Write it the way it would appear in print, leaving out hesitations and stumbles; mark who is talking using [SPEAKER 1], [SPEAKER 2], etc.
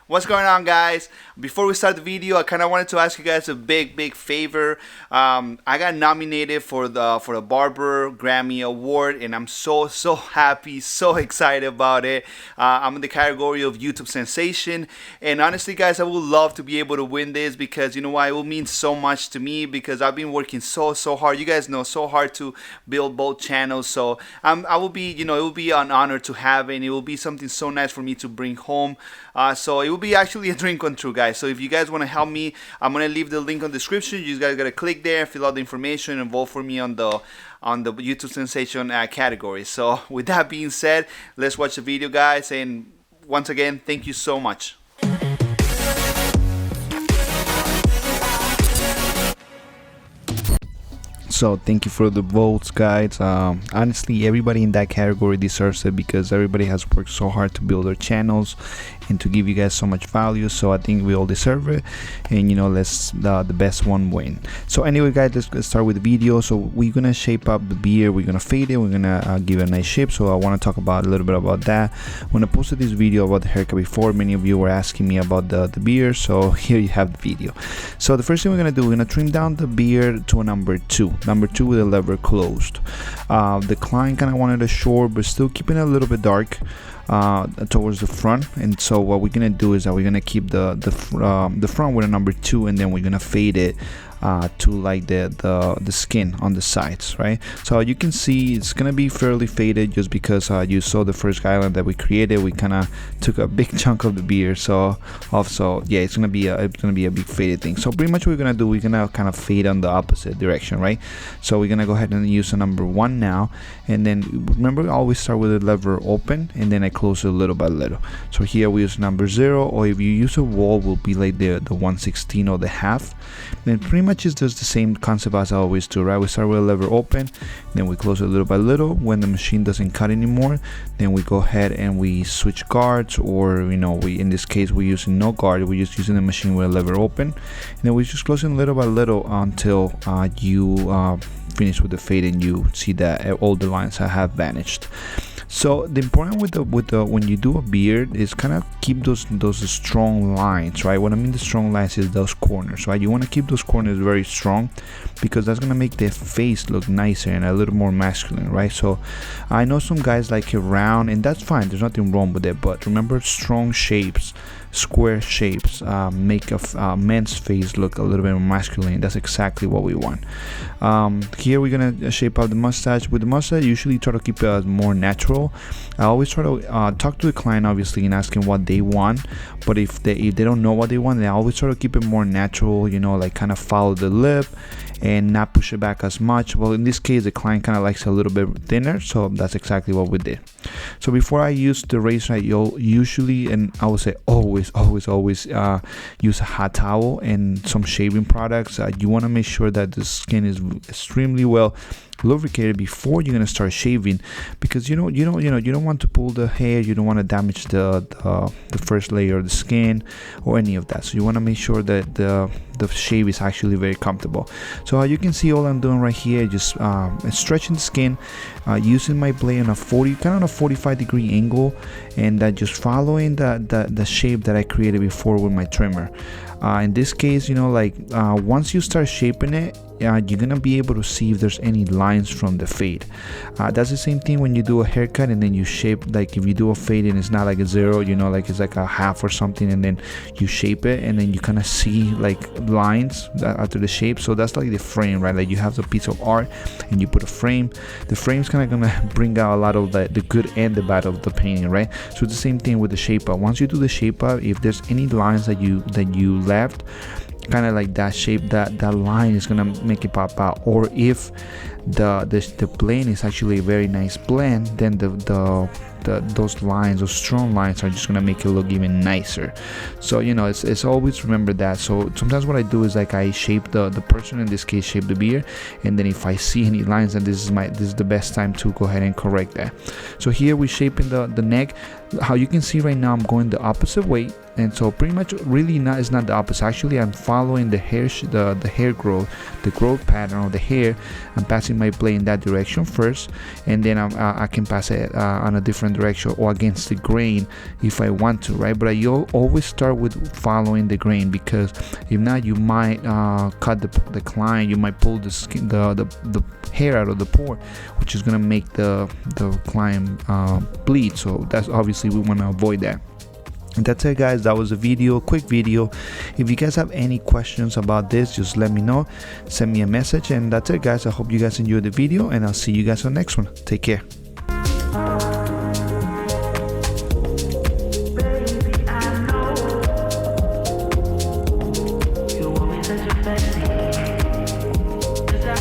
[SPEAKER 1] What's going on, guys? Before we start the video, I kind of wanted to ask you guys a big favor. I got nominated for the Barber Grammy Award, and I'm so happy, so excited about it. I'm in the category of YouTube Sensation, and honestly, guys, I would love to be able to win this because you know why? It will mean so much to me because I've been working so hard. You guys know, so hard to build both channels. So I will be, it will be an honor to have it, and it will be something so nice for me to bring home. So it will be actually a dream come true, guys. So if you guys want to help me, I'm gonna leave the link on the description. You guys gotta click there, fill out the information, and vote for me on the YouTube Sensation category. So with that being said, let's watch the video, guys. And once again, thank you so much. So thank you for the votes, guys. Honestly, everybody in that category deserves it because everybody has worked so hard to build their channels and to give you guys so much value. So I think we all deserve it, and let's the best one win. So anyway, guys, let's start with the video. So we're gonna shape up the beard, we're gonna fade it, we're gonna give it a nice shape. So I want to talk about a little bit about that. When I posted this video about the haircut before, many of you were asking me about the beard, so here you have the video. So the first thing we're gonna do, we're gonna trim down the beard to a number 2 with the lever closed. The client kind of wanted a short but still keeping it a little bit dark towards the front, and so what we're gonna do is that we're gonna keep the front with a number 2, and then we're gonna fade it to like the skin on the sides, right? So you can see it's gonna be fairly faded just because you saw the first guideline that we created. We kind of took a big chunk of the beard, so yeah, it's gonna be a big faded thing. So pretty much what we're gonna do, we're gonna kind of fade on the opposite direction, right? So we're gonna go ahead and use a number 1 now, and then remember, I always start with the lever open and then I close it little by little. So here we use number 0, or if you use a wall, will be like the 1/16 or the half. Then pretty much it's just the same concept as I always do, right? We start with a lever open, then we close it little by little. When the machine doesn't cut anymore, then we go ahead and we switch guards, or we, in this case, we're using no guard, we're just using the machine with a lever open, and then we're just closing little by little until you finish with the fade and you see that all the lines have vanished. So the important with the when you do a beard is kind of keep those strong lines, right? What I mean the strong lines is those corners, right? You want to keep those corners very strong because that's gonna make the face look nicer and a little more masculine, right? So I know some guys like it round, and that's fine, there's nothing wrong with it, but remember, strong shapes, square shapes make a men's face look a little bit more masculine. That's exactly what we want. Here we're gonna shape out the mustache. With the mustache, usually try to keep it more natural. I always try to talk to the client, obviously, and ask them what they want, but if they don't know what they want, then I always try to keep it more natural, like kind of follow the lip and not push it back as much. Well, in this case, the client kind of likes a little bit thinner, so that's exactly what we did. So before I use the razor, you'll usually, and I would say always use a hot towel and some shaving products. You want to make sure that the skin is extremely well lubricated before you're gonna start shaving, because you don't want to pull the hair, you don't want to damage the first layer of the skin or any of that. So you want to make sure that the shave is actually very comfortable. So you can see all I'm doing right here, just stretching the skin, using my blade on a 45-degree angle, and just following the shape that I created before with my trimmer. In this case, once you start shaping it, you're gonna be able to see if there's any lines from the fade. That's the same thing when you do a haircut and then you shape, like if you do a fade and it's not like a 0, like it's like a half or something, and then you shape it and then you kind of see like lines after the shape. So that's like the frame, right? Like you have the piece of art and you put a frame. The frame's kind of gonna bring out a lot of the good and the bad of the painting, right? So it's the same thing with the shape up. Once you do the shape up, if there's any lines that you left, kind of like that shape, that line is gonna make it pop out. Or if the blend is actually a very nice blend, then those lines, those strong lines, are just gonna make it look even nicer. So it's always remember that. So sometimes what I do is like I shape the person, in this case shape the beard, and then if I see any lines, then this is the best time to go ahead and correct that. So here we're shaping the neck. How you can see right now, I'm going the opposite way, And so pretty much really not, it's not the opposite. Actually, I'm following the hair the hair growth, the growth pattern of the hair. I'm passing my blade in that direction first, and then I can pass it on a different direction or against the grain if I want to, right? But you always start with following the grain, because if not, you might cut the client, you might pull the skin, the hair out of the pore, which is gonna make the client bleed. So that's obviously we want to avoid that. And that's it, guys. That was a video, quick video. If you guys have any questions about this, just let me know, send me a message. And that's it, guys. I hope you guys enjoyed the video, and I'll see you guys on the next one. Take care.